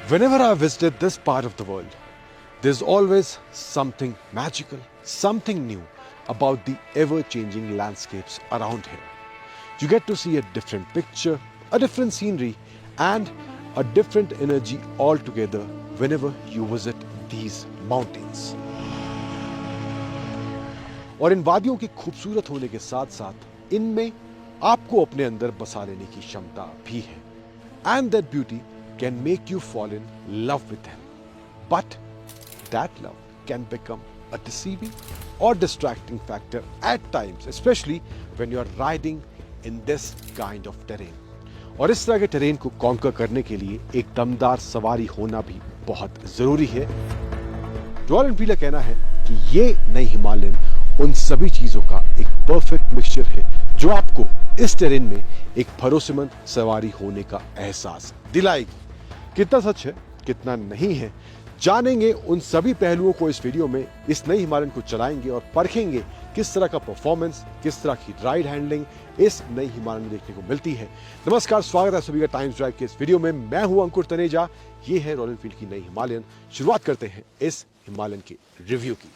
Whenever I visited this part of the world, there's always something magical, something new about the ever-changing landscapes around here. You get to see a different picture, a different scenery, and a different energy altogether whenever you visit these mountains. और इन वादियों की खूबसूरत होने के साथ साथ इनमें आपको अपने अंदर बसा लेने की क्षमता भी है. And that beauty can make you fall in love with them. But that love can become a deceiving or distracting factor at times, especially when you are riding in this kind of terrain. और इस तरह के terrain को conquer करने के लिए एक दमदार सवारी होना भी बहुत जरूरी है. रॉयल एनफील्ड का कहना है कि ये नई हिमालयन उन सभी चीजों का एक परफेक्ट मिक्सचर है जो आपको इस टेरेन में एक भरोसेमंद सवारी होने का एहसास दिलाएगी. कितना सच है, कितना नहीं है, जानेंगे उन सभी पहलुओं को इस वीडियो में. इस नई हिमालयन को चलाएंगे और परखेंगे किस तरह का परफॉर्मेंस, किस तरह की राइड हैंडलिंग इस नई हिमालयन में देखने को मिलती है. नमस्कार, स्वागत है सभी का टाइम्स ड्राइव के इस वीडियो में. मैं हूं अंकुर तनेजा. ये है रॉयल एनफील्ड की नई हिमालयन. शुरुआत करते हैं इस हिमालयन के रिव्यू की.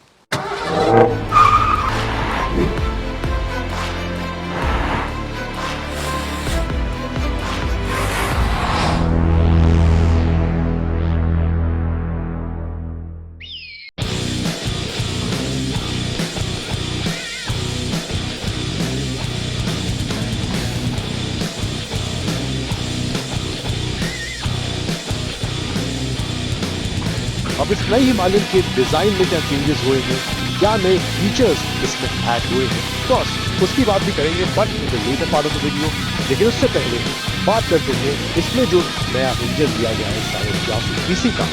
अब इस नई हिमालयन के डिजाइन में क्या चेंजेस हुए हैं, क्या नए फीचर्स इसमें ऐड हुए हैं, कोर्स उसकी बात भी करेंगे but in the latter part of the video. लेकिन उससे पहले बात करते हैं इसमें जो नया इंजन दिया गया है शायद पीसी का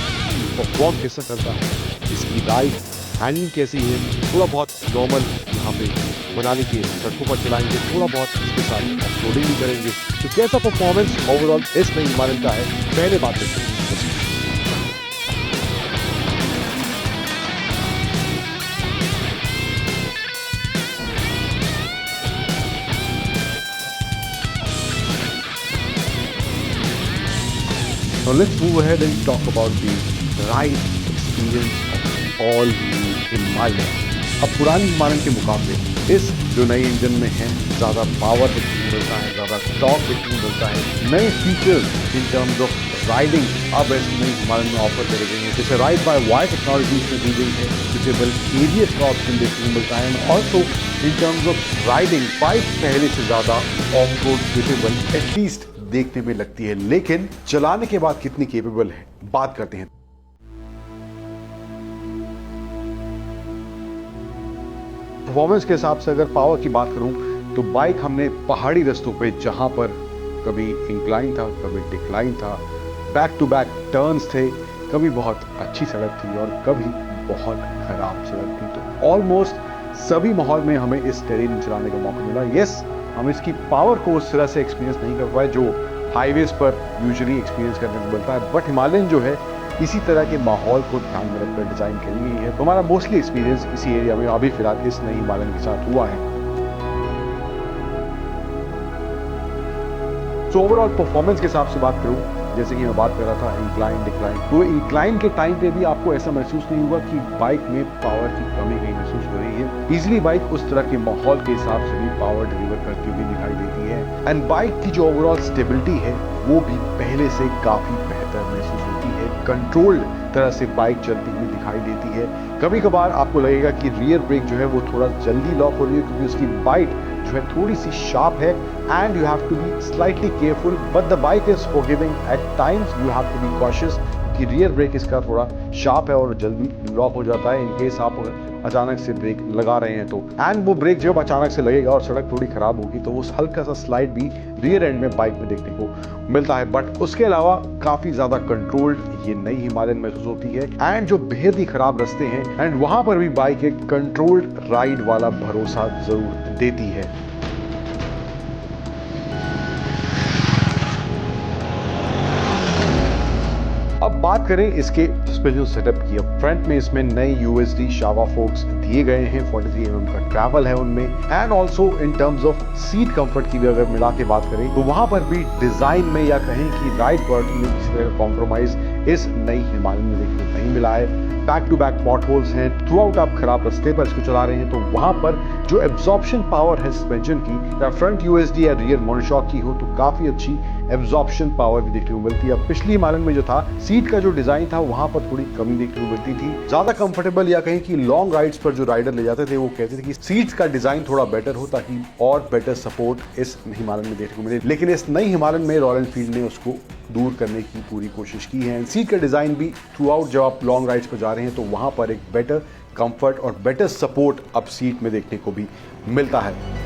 परफॉर्म कैसा करता है, इसकी राइड हैंडलिंग कैसी है. थोड़ा बहुत नॉर्मल यहाँ पे मनाली के सड़कों पर चलाएंगे, थोड़ा बहुत इसके साथ ऑफरोडिंग भी करेंगे. तो कैसा परफॉर्मेंस ओवरऑल इस नई हिमालयन का है, पहले बात करते हैं. Now let's move ahead and talk about the ride experience of all new Himalayan. अब पुरानी हिमालयन के मुकाबले इस जो नए इंजन में है ज़्यादा पावर देखने को मिलता है, ज़्यादा टॉर्क देखने को मिलता है. नए features in terms of riding अब इस नई हिमालयन में ऑफर करे गए हैं. जैसे राइड बाय वायर टेक्नोलॉजी इसमें दी गई है, डिसेबल एबीएस का ऑप्शन देखने को मिलता है. And also in terms of riding bike पहले से ज़्यादा ऑफ रोड सुटेबल एटलीस्ट देखने में लगती है. लेकिन चलाने के बाद कितनी केपेबल है, बात करते हैं. परफॉर्मेंस के हिसाब से अगर पावर की बात करूं तो बाइक हमने पहाड़ी रास्तों पे जहां पर कभी इंक्लाइन था, कभी डिक्लाइन था, बैक टू बैक टर्न्स थे, कभी बहुत अच्छी सड़क थी और कभी बहुत खराब सड़क थी, तो ऑलमोस्ट सभी माहौल में हमें इस टेरेन चलाने का मौका मिला. यस, हम इसकी पावर को उस तरह से एक्सपीरियंस नहीं कर पाए जो हाईवेज पर यूजुअली एक्सपीरियंस करने को मिलता है. बट हिमालयन जो है इसी तरह के माहौल को ध्यान में रखकर डिजाइन करी गई है. तो हमारा मोस्टली एक्सपीरियंस इसी एरिया में अभी फिलहाल इस नई हिमालयन के साथ हुआ है. तो ओवरऑल परफॉर्मेंस के हिसाब से बात करूं, जैसे कि मैं बात कर रहा था इंक्लाइन डिक्लाइन, तो इंक्लाइन के टाइम पे भी आपको ऐसा महसूस नहीं होगा कि बाइक में पावर की कमी कहीं महसूस हो रही है. इजीली बाइक उस तरह के माहौल के हिसाब से भी पावर डिलीवर करती हुई दिखाई देती है. एंड बाइक की जो ओवरऑल स्टेबिलिटी है वो भी पहले से काफी बेहतर महसूस होती है. कंट्रोल्ड तरह से बाइक चलती हुई दिखाई देती है. कभी कभार आपको लगेगा कि रियर ब्रेक जो है वो थोड़ा जल्दी लॉक हो रही है क्योंकि उसकी बाइट जो है थोड़ी सी शार्प है. And you have to be slightly careful, but the bike is forgiving. At times you have to be cautious कि रियर ब्रेक इसका थोड़ा शार्प है और जल्दी लॉक हो जाता है इन केस आप अचानक से ब्रेक लगा रहे हैं तो. एंड वो ब्रेक जब अचानक से लगेगा और सड़क थोड़ी खराब होगी तो वो हल्का सा स्लाइड भी रियर एंड में बाइक में देखने को मिलता है. बट उसके अलावा काफी ज्यादा कंट्रोल्ड ये नई हिमालयन महसूस होती है. एंड जो बेहद ही खराब रास्ते हैं एंड वहां पर भी बाइक एक कंट्रोल्ड राइड वाला भरोसा जरूर देती है. अब बात करें इसके सस्पेंशन सेटअप की। अब फ्रंट में इसमें नए यूएसडी शावा फोक्स दिए गए हैं, 43 mm का ट्रैवल है उनमें, and also in terms of seat comfort की भी अगर मिला के बात करें तो वहां पर भी डिजाइन में या कहें कि राइड क्वालिटी में किसी तरह का कॉम्प्रोमाइज इस नई हिमालयन में देखने को नहीं मिला है। Back to back potholes हैं, थ्रू आउट आप खराब रास्ते पर इसको चला रहे हैं तो वहां पर जो एब्जॉर्प्शन पावर है सस्पेंशन की, या फ्रंट यूएसडी या रियर मोनोशॉक की हो तो काफी अच्छी एब्जॉर्प्शन पावर भी देखने को मिलती है। अब पिछली हिमालयन में जो था सीट का जो डिजाइन था वहां पर थोड़ी कमी देखने को मिलती थी। ज्यादा कंफर्टेबल या कहीं कि लॉन्ग राइड्स पर जो राइडर ले जाते थे वो कहते थे कि सीट्स का डिजाइन थोड़ा बेटर हो ताकि और बेटर सपोर्ट इस हिमालयन में देखने को मिले, लेकिन इस नई हिमालयन में रॉयल एनफील्ड ने उसको दूर करने की पूरी कोशिश की है। सीट का डिजाइन भी थ्रू आउट जब आप लॉन्ग राइड्स पर जा रहे हैं तो वहां पर एक बेटर कंफर्ट और बेटर सपोर्ट अब सीट में देखने को भी मिलता है।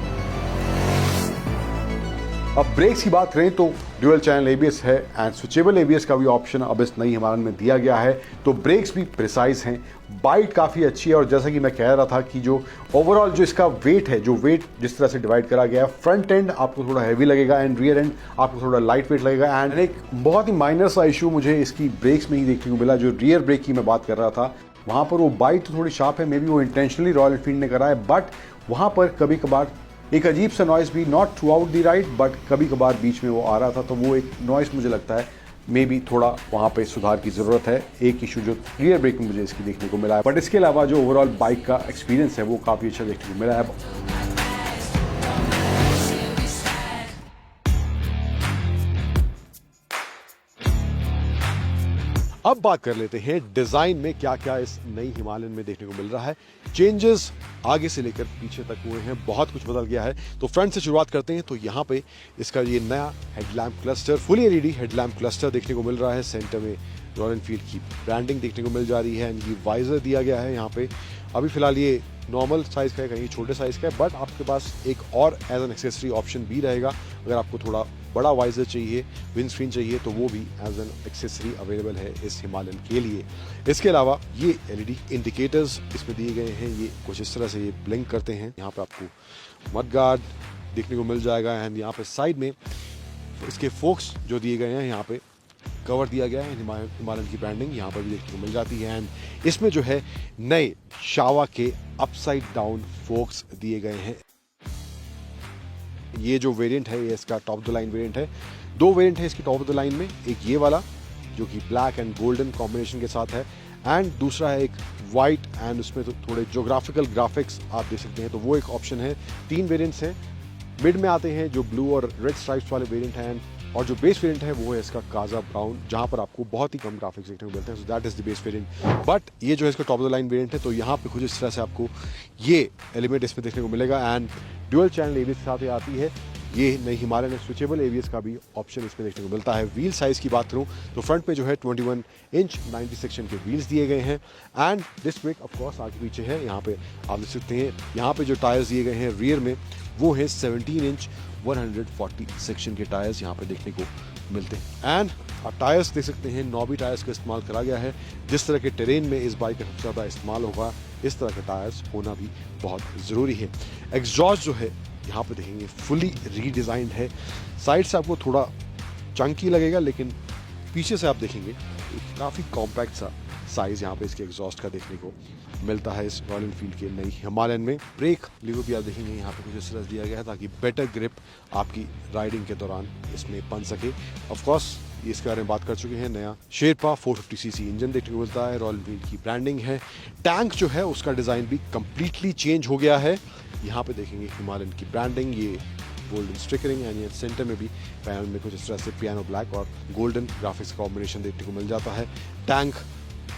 अब ब्रेक्स की बात करें तो ड्यूअल चैनल एबीएस है एंड स्विचेबल एबीएस का भी ऑप्शन अब इस नई हिमालयन में दिया गया है, तो ब्रेक्स भी प्रिसाइज हैं, बाइट काफ़ी अच्छी है। और जैसा कि मैं कह रहा था कि जो ओवरऑल जो इसका वेट है, जो वेट जिस तरह से डिवाइड करा गया है, फ्रंट एंड आपको थोड़ा हैवी लगेगा एंड रियर एंड आपको थोड़ा लाइट वेट लगेगा। एंड एक बहुत ही माइनर सा इशू मुझे इसकी ब्रेक्स में ही देखने को मिला, जो रियर ब्रेक की मैं बात कर रहा था वहाँ पर वो बाइट तो थोड़ी शार्प है, मे बी वो इंटेंशनली रॉयल एनफील्ड ने करा है, बट वहाँ पर कभी कभार एक अजीब सा नॉइस भी, not through out the ride but कभी कभार बीच में वो आ रहा था, तो वो एक नॉइस मुझे लगता है मे बी थोड़ा वहाँ पे सुधार की ज़रूरत है। एक इशू जो रियर ब्रेक में मुझे इसकी देखने को मिला है, बट इसके अलावा जो ओवरऑल बाइक का एक्सपीरियंस है वो काफ़ी अच्छा देखने को मिला है। अब बात कर लेते हैं डिजाइन में क्या क्या इस नई हिमालयन में देखने को मिल रहा है। चेंजेस आगे से लेकर पीछे तक हुए हैं, बहुत कुछ बदल गया है। तो फ्रंट से शुरुआत करते हैं तो यहाँ पे इसका ये नया headlamp cluster, fully LED headlamp cluster देखने को मिल रहा है। सेंटर में रॉयल एनफील्ड की ब्रांडिंग देखने को मिल जा रही है। ये वाइजर दिया गया है यहाँ पे। अभी फिलहाल ये नॉर्मल साइज का है, कहीं छोटे साइज का है, बट आपके पास एक और एज एन एक्सेसरी ऑप्शन भी रहेगा। अगर आपको थोड़ा बड़ा वाइजर चाहिए, विंडस्क्रीन चाहिए, तो वो भी एज एन एक्सेसरी अवेलेबल है इस हिमालयन के लिए। इसके अलावा ये एलईडी इंडिकेटर्स इसमें दिए गए हैं, ये कुछ इस तरह से ये ब्लिंक करते हैं। यहाँ पे आपको मड गार्ड देखने को मिल जाएगा एंड यहाँ पे साइड में इसके फोक्स जो दिए गए हैं, यहाँ पे कवर दिया गया है, हिमालयन की ब्रांडिंग यहाँ पर भी देखने को मिल जाती है। एंड इसमें जो है नए शावा के अपसाइड डाउन फोक्स दिए गए हैं। ये जो वेरिएंट है ये इसका टॉप द लाइन वेरिएंट है। दो वेरिएंट है इसकी टॉप द लाइन में, एक ये वाला जो कि ब्लैक एंड गोल्डन कॉम्बिनेशन के साथ है, एंड दूसरा है एक वाइट एंड उसमें तो थोड़े ज्योग्राफिकल ग्राफिक्स आप देख सकते हैं, तो वो एक ऑप्शन है। 3 वेरिएंट्स हैं। मिड में आते हैं जो ब्लू और रेड स्ट्राइप्स वाले वेरिएंट हैं, और जो बेस वेरिएंट है वो है इसका काजा ब्राउन, जहां पर आपको बहुत ही कम ग्राफिक्स देखने को मिलते हैं। So that is the base variant. But ये जो है इसका top of the line variant है, तो यहाँ पे कुछ इस तरह से आपको ये एलिमेंट इसमें देखने को मिलेगा। एंड ड्यूअल चैनल एबीएस के साथ आती है ये नई हिमालयन स्विचेबल एबीएस का भी ऑप्शन इसमें देखने को मिलता है। व्हील साइज की बात करूं तो फ्रंट पे जो है 21 इंच 90 सेक्शन के व्हील्स दिए गए हैं and disc brake of course आगे पीछे है। यहाँ पे आप देख सकते हैं, यहाँ पे जो टायर्स दिए गए हैं रियर में वो है 17 इंच 140 सेक्शन के टायर्स यहाँ पे देखने को मिलते हैं। एंड आप टायर्स देख सकते हैं, नॉबी टायर्स का इस्तेमाल करा गया है। जिस तरह के टेरेन में इस बाइक का सबसे ज़्यादा इस्तेमाल होगा, इस तरह के टायर्स होना भी बहुत ज़रूरी है। एग्जॉस्ट जो है यहाँ पे देखेंगे फुली रीडिज़ाइंड है। साइड से आपको थोड़ा चंकी लगेगा, लेकिन पीछे से आप देखेंगे काफ़ी कॉम्पैक्ट सा साइज़ यहाँ पे इसके एग्जॉस्ट का देखने को मिलता है इस रॉयल एनफील्ड के नई हिमालयन में। ब्रेक लीवर भी आप देखेंगे यहाँ पे कुछ इस तरह दिया गया है ताकि बेटर ग्रिप आपकी राइडिंग के दौरान इसमें बन सके। ऑफ कोर्स इसके बारे में बात कर चुके हैं। नया शेरपा 450cc इंजन देखने को मिलता है, रॉयल एनफील्ड की ब्रांडिंग है। टैंक जो है उसका डिज़ाइन भी कंप्लीटली चेंज हो गया है। यहाँ पे देखेंगे हिमालयन की ब्रांडिंग, ये गोल्डन स्टिकरिंग एंड ये सेंटर में भी पैनल में कुछ इस तरह से पियानो ब्लैक और गोल्डन ग्राफिक्स का कॉम्बिनेशन देखने को मिल जाता है। टैंक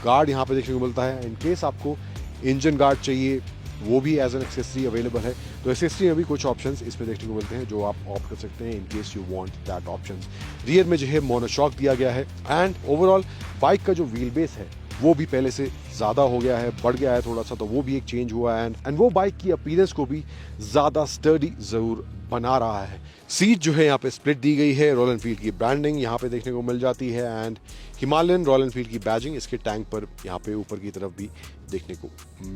गार्ड यहाँ पे देखने को मिलता है। इन केस आपको इंजन गार्ड चाहिए वो भी एज एन एक्सेसरी अवेलेबल है, तो एक्सेसरी में भी कुछ ऑप्शंस इसमें देखने को मिलते हैं जो आप ऑप्ट कर सकते हैं in case you want that option. Rear में जो है मोनोशॉक दिया गया है एंड ओवरऑल बाइक का जो व्हील बेस है वो भी पहले से ज़्यादा हो गया है, बढ़ गया है थोड़ा सा, तो वो भी एक चेंज हुआ है एंड वो बाइक की अपीयरेंस को भी ज़्यादा स्टर्डी ज़रूर बना रहा है। सीट जो है यहाँ पे स्प्लिट दी गई है, रॉयल एनफील्ड की ब्रांडिंग यहाँ पे देखने को मिल जाती है एंड हिमालयन रॉयल एनफील्ड की बैजिंग इसके टैंक पर यहाँ पे ऊपर की तरफ भी देखने को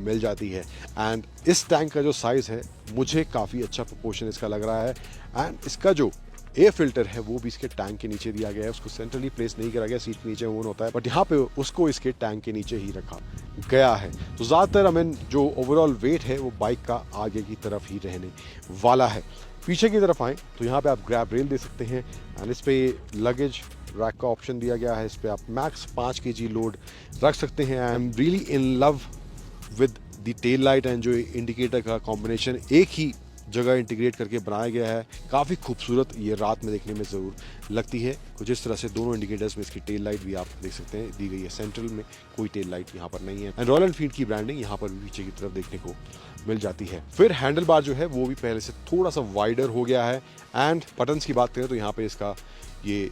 मिल जाती है। एंड इस टैंक का जो साइज़ है मुझे काफ़ी अच्छा प्रोपोर्शन इसका लग रहा है एंड इसका जो एयर फिल्टर है वो भी इसके टैंक के नीचे दिया गया है, उसको सेंट्रली प्लेस नहीं करा गया, सीट के नीचे ओन होता है, बट यहाँ पे उसको इसके टैंक के नीचे ही रखा गया है। तो ज़्यादातर हमें जो ओवरऑल वेट है वो बाइक का आगे की तरफ ही रहने वाला है। पीछे की तरफ आए तो यहाँ पे आप ग्रैब रेल दे सकते हैं एंड इस पे लगेज रैक का ऑप्शन दिया गया है। इस पे आप मैक्स 5 kg लोड रख सकते हैं। I am really in love with the tail light and जो इंडिकेटर का कॉम्बिनेशन एक ही जगह इंटीग्रेट करके बनाया गया है, काफ़ी खूबसूरत ये रात में देखने में ज़रूर लगती है। कुछ इस तरह से दोनों इंडिकेटर्स में इसकी टेल लाइट भी आप देख सकते हैं दी गई है, सेंट्रल में कोई टेल लाइट यहाँ पर नहीं है। एंड रॉयल एनफील्ड की ब्रांडिंग यहाँ पर भी पीछे की तरफ देखने को मिल जाती है। फिर हैंडल बार जो है वो भी पहले से थोड़ा सा वाइडर हो गया है। एंड बटन्स की बात करें तो यहाँ पे इसका ये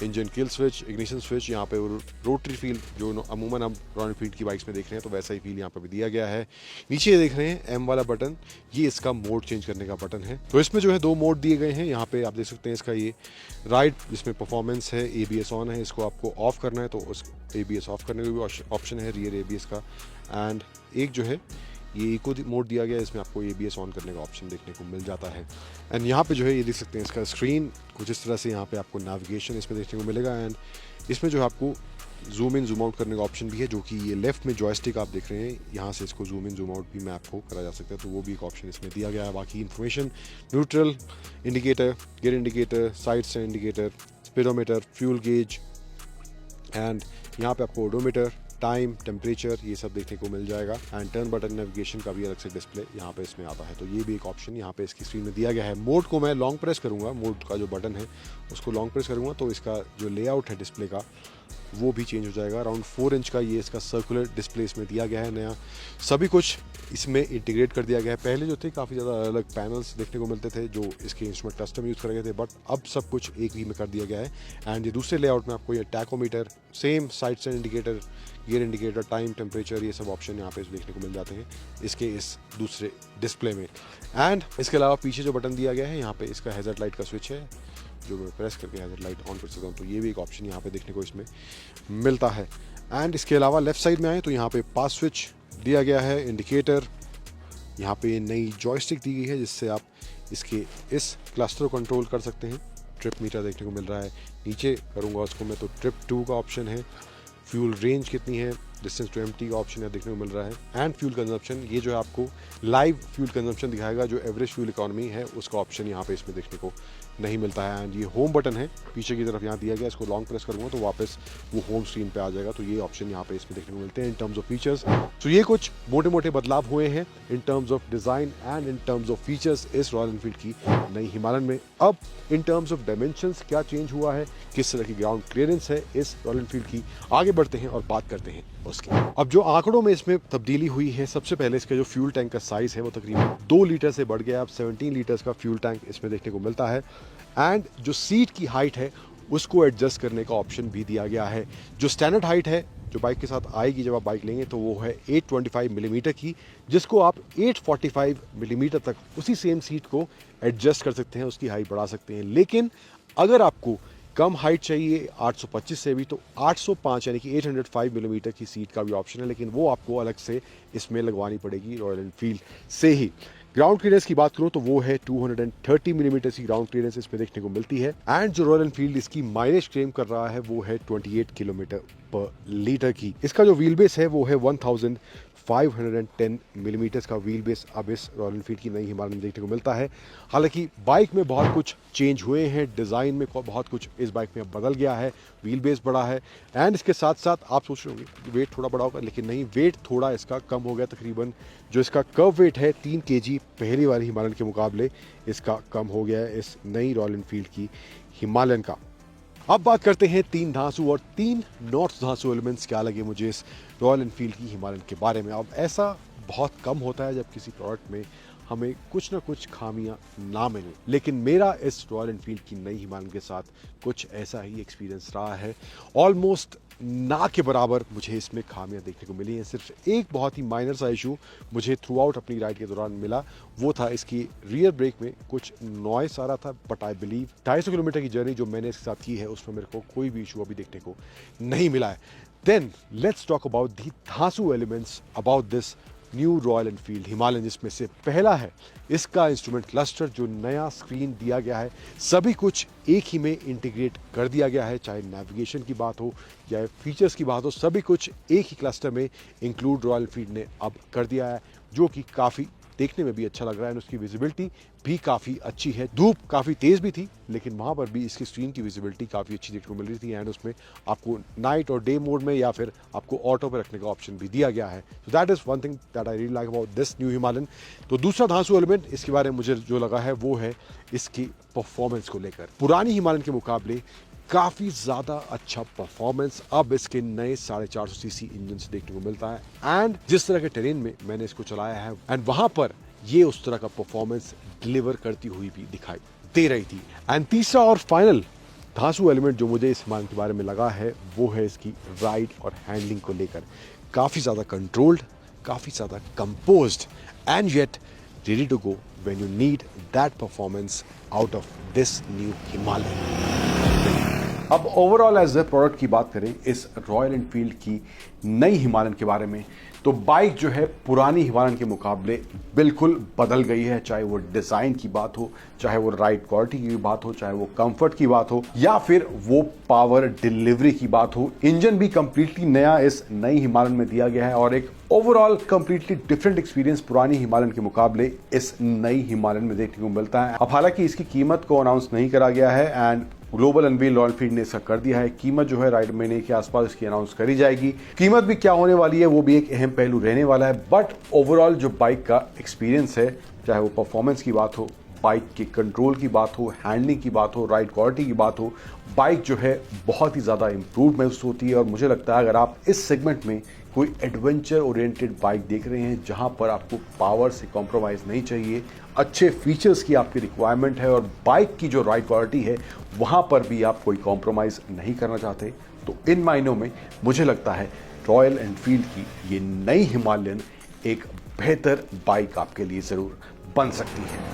engine kill switch, ignition switch, यहाँ पे रोटरी फील जो अमूमन हम रॉयल एनफील्ड की बाइक्स में देख रहे हैं तो वैसा ही फील यहाँ पे भी दिया गया है। नीचे ये देख रहे हैं एम वाला बटन, ये इसका मोड चेंज करने का बटन है। तो इसमें जो है 2 मोड दिए गए हैं। यहाँ पे आप देख सकते हैं इसका ये राइड जिसमें परफॉर्मेंस है, ABS ऑन है, इसको आपको ऑफ करना है तो उस ABS ऑफ करने का भी ऑप्शन है, रियर ABS का। एंड एक जो है ये इको मोड दिया गया है, इसमें आपको ABS ऑन करने का ऑप्शन देखने को मिल जाता है। एंड यहाँ पे जो है ये देख सकते हैं इसका स्क्रीन कुछ इस तरह से, यहाँ पे आपको नेविगेशन इसमें देखने को मिलेगा। एंड इसमें जो है आपको जूम इन जूम आउट करने का ऑप्शन भी है, जो कि ये लेफ्ट में जॉयस्टिक आप देख रहे हैं, यहाँ से इसको जूम इन जूम आउट भी मैप को करा जा सकता है, तो वो भी एक ऑप्शन इसमें दिया गया है। बाकी information neutral indicator, gear indicator, side stand indicator, speedometer, fuel gauge and यहाँ पे आपको ओडोमीटर, टाइम, टेम्परेचर, ये सब देखने को मिल जाएगा। एंड टर्न बटन नेविगेशन का भी अलग से डिस्प्ले यहाँ पे इसमें आता है, तो ये भी एक ऑप्शन यहाँ पे इसकी स्क्रीन में दिया गया है। मोड को मैं लॉन्ग प्रेस करूँगा, मोड का जो बटन है उसको लॉन्ग प्रेस करूँगा तो इसका जो लेआउट है डिस्प्ले का वो भी चेंज हो जाएगा। अराउंड 4 इंच का ये इसका सर्कुलर डिस्प्ले इसमें दिया गया है नया, सभी कुछ इसमें इंटीग्रेट कर दिया गया है। पहले जो थे काफ़ी ज़्यादा अलग अलग पैनल्स देखने को मिलते थे जो इसके इंस्ट्रूमेंट कस्टम यूज़ करे गए थे, बट अब सब कुछ एक ही में कर दिया गया है। एंड ये दूसरे लेआउट में आपको ये tachometer, same side stand indicator, gear indicator, time, temperature, ये सब ऑप्शन यहाँ पे देखने को मिल जाते हैं इसके इस दूसरे डिस्प्ले में। एंड इसके अलावा पीछे जो बटन दिया गया है यहाँ पे इसका हैज़र्ड लाइट का स्विच है, जो मैं प्रेस करके हैज़र्ड लाइट ऑन कर सकता हूँ, तो ये भी एक ऑप्शन यहाँ पे देखने को इसमें मिलता है। एंड इसके अलावा लेफ्ट साइड में आए तो यहाँ पे पास स्विच दिया गया है, इंडिकेटर, यहाँ पे नई जॉयस्टिक दी गई है जिससे आप इसके इस क्लस्टर को कंट्रोल कर सकते हैं। ट्रिप मीटर देखने को मिल रहा है, नीचे करूँगा उसको मैं तो ट्रिप 2 का ऑप्शन है, फ्यूल रेंज कितनी है, डिस्टेंस टू एम्प्टी का ऑप्शन है देखने को मिल रहा है। एंड फ्यूल कंजम्पशन, ये जो है आपको लाइव फ्यूल कंजम्पशन दिखाएगा, जो एवरेज फ्यूल इकोनॉमी है उसका ऑप्शन यहाँ पे इसमें देखने को नहीं मिलता है। एंड ये होम बटन है पीछे की तरफ यहाँ दिया गया, इसको लॉन्ग प्रेस करूँगा तो वापस वो होम स्क्रीन पे आ जाएगा, तो ये ऑप्शन यहाँ पे इसमें देखने को मिलते हैं इन टर्म्स ऑफ फीचर्स। तो ये कुछ मोटे मोटे बदलाव हुए हैं in terms of design and in terms of features इस रॉयल एनफील्ड की नई हिमालयन में। अब इन टर्म्स ऑफ डायमेंशंस क्या चेंज हुआ है, किस तरह की ग्राउंड क्लियरेंस है इस रॉयल एनफील्ड की, आगे बढ़ते हैं और बात करते हैं उसकी। अब जो आंकड़ों में इसमें तब्दीली हुई है, सबसे पहले इसका जो फ्यूल टैंक का साइज है वो तकरीबन 2 लीटर से बढ़ गया, अब 17 लीटर्स का फ्यूल टैंक इसमें देखने को मिलता है। एंड जो सीट की हाइट है उसको एडजस्ट करने का ऑप्शन भी दिया गया है। जो स्टैंडर्ड हाइट है जो बाइक के साथ आएगी जब आप बाइक लेंगे तो वो है 825 मिलीमीटर की, जिसको आप 845 मिलीमीटर तक उसी सेम सीट को एडजस्ट कर सकते हैं, उसकी हाइट बढ़ा सकते हैं। लेकिन अगर आपको कम हाइट चाहिए 825 से भी, तो 805 यानी कि 805 मिलीमीटर की सीट का भी ऑप्शन है, लेकिन वो आपको अलग से इसमें लगवानी पड़ेगी रॉयल एनफील्ड से ही। ग्राउंड क्लियरेंस की बात करूं तो वो है 230 मिलीमीटर की ग्राउंड क्लियरेंस इसमें देखने को मिलती है। एंड जो रॉयल एनफील्ड इसकी माइलेज क्लेम कर रहा है वो है 28 किलोमीटर पर लीटर की। इसका जो व्हील बेस है वो है 1510 मिलीमीटर का व्हील बेस अब इस रॉयल एनफील्ड की नई हिमालयन में देखने को मिलता है। हालांकि बाइक में बहुत कुछ चेंज हुए हैं, डिज़ाइन में बहुत कुछ इस बाइक में बदल गया है, व्हील बेस बड़ा है। एंड इसके साथ साथ आप सोच रहे होंगे वेट थोड़ा बड़ा होगा, लेकिन नहीं, वेट थोड़ा इसका कम हो गया। तकरीबन जो इसका कर्व वेट है 3 kg पहली वाली हिमालयन के मुकाबले इसका कम हो गया है इस नई रॉयल एनफील्ड की हिमालयन का। अब बात करते हैं 3 धांसू और 3 नॉर्थ धांसू एलिमेंट्स क्या लगे मुझे इस रॉयल एनफील्ड की हिमालयन के बारे में। अब ऐसा बहुत कम होता है जब किसी प्रोडक्ट में हमें कुछ ना कुछ खामियां ना मिले, लेकिन मेरा इस रॉयल एनफील्ड की नई हिमालयन के साथ कुछ ऐसा ही एक्सपीरियंस रहा है। ऑलमोस्ट ना के बराबर मुझे इसमें खामियां देखने को मिली हैं। सिर्फ एक बहुत ही माइनर सा इशू मुझे थ्रू आउट अपनी राइड के दौरान मिला, वो था इसकी रियर ब्रेक में कुछ नॉइस आ रहा था, बट आई बिलीव 250 किलोमीटर की जर्नी जो मैंने इसके साथ की है उसमें मेरे को कोई भी इशू अभी देखने को नहीं मिला है। Then let's talk about the धांसू elements about this new Royal Enfield Himalayan, जिसमें से पहला है इसका इंस्ट्रूमेंट क्लस्टर, जो नया स्क्रीन दिया गया है, सभी कुछ एक ही में इंटीग्रेट कर दिया गया है, चाहे नेविगेशन की बात हो या फीचर्स की बात हो, सभी कुछ एक ही क्लस्टर में इंक्लूड रॉयल एनफील्ड ने अब कर दिया है, जो कि काफ़ी देखने में भी अच्छा लग रहा है। उसकी विजिबिलिटी भी काफ़ी अच्छी है। धूप काफ़ी तेज़ भी थी, लेकिन वहाँ पर भी इसकी स्क्रीन की विजिबिलिटी काफ़ी अच्छी देखने को मिल रही थी। एंड उसमें आपको नाइट और डे मोड में या फिर आपको ऑटो पे रखने का ऑप्शन भी दिया गया है। So that is one thing that I really like about this new Himalayan. तो दूसरा धांसू एलिमेंट इसके बारे में मुझे जो लगा है वो है इसकी परफॉर्मेंस को लेकर। पुरानी हिमालयन के मुकाबले काफ़ी ज़्यादा अच्छा परफॉर्मेंस अब इसके नए 450 सीसी इंजन से देखने को मिलता है। एंड जिस तरह के टेरेन में मैंने इसको चलाया है एंड वहाँ पर ये उस तरह का परफॉर्मेंस डिलीवर करती हुई भी दिखाई दे रही थी। एंड तीसरा और फाइनल धांसू एलिमेंट जो मुझे इस हिमालयन के बारे में लगा है वो है इसकी राइड और हैंडलिंग को लेकर। काफ़ी ज़्यादा कंट्रोल्ड, काफ़ी ज़्यादा composed and yet ready to go when you need that performance out of this new Himalayan. अब ओवरऑल एज ए प्रोडक्ट की बात करें इस रॉयल एनफील्ड की नई हिमालयन के बारे में, तो बाइक जो है पुरानी हिमालयन के मुकाबले बिल्कुल बदल गई है। चाहे वो डिज़ाइन की बात हो, चाहे वो राइड क्वालिटी की बात हो, चाहे वो कंफर्ट की बात हो या फिर वो पावर डिलीवरी की बात हो, इंजन भी कंप्लीटली नया इस नई हिमालयन में दिया गया है और एक ओवरऑल कंप्लीटली डिफरेंट एक्सपीरियंस पुरानी हिमालयन के मुकाबले इस नई हिमालयन में देखने को मिलता है। अब हालांकि इसकी कीमत को अनाउंस नहीं करा गया है and global unveil royal Enfield ने इसका कर दिया है। कीमत जो है राइड महीने के आसपास इसकी अनाउंस करी जाएगी। कीमत भी क्या होने वाली है वो भी एक अहम पहलू रहने वाला है। बट ओवरऑल जो बाइक का एक्सपीरियंस है, चाहे वो परफॉर्मेंस की बात हो, बाइक के कंट्रोल की बात हो, हैंडलिंग की बात हो, राइड क्वालिटी की बात हो, बाइक जो है बहुत ही ज़्यादा इंप्रूव महसूस होती है। और मुझे लगता है अगर आप इस सेगमेंट में कोई एडवेंचर ओरिएंटेड बाइक देख रहे हैं जहां पर आपको पावर से कॉम्प्रोमाइज़ नहीं चाहिए, अच्छे फीचर्स की आपकी रिक्वायरमेंट है और बाइक की जो राइड क्वालिटी है वहां पर भी आप कोई कॉम्प्रोमाइज़ नहीं करना चाहते, तो इन मायनों में मुझे लगता है रॉयल एनफील्ड की ये नई हिमालयन एक बेहतर बाइक आपके लिए ज़रूर बन सकती है।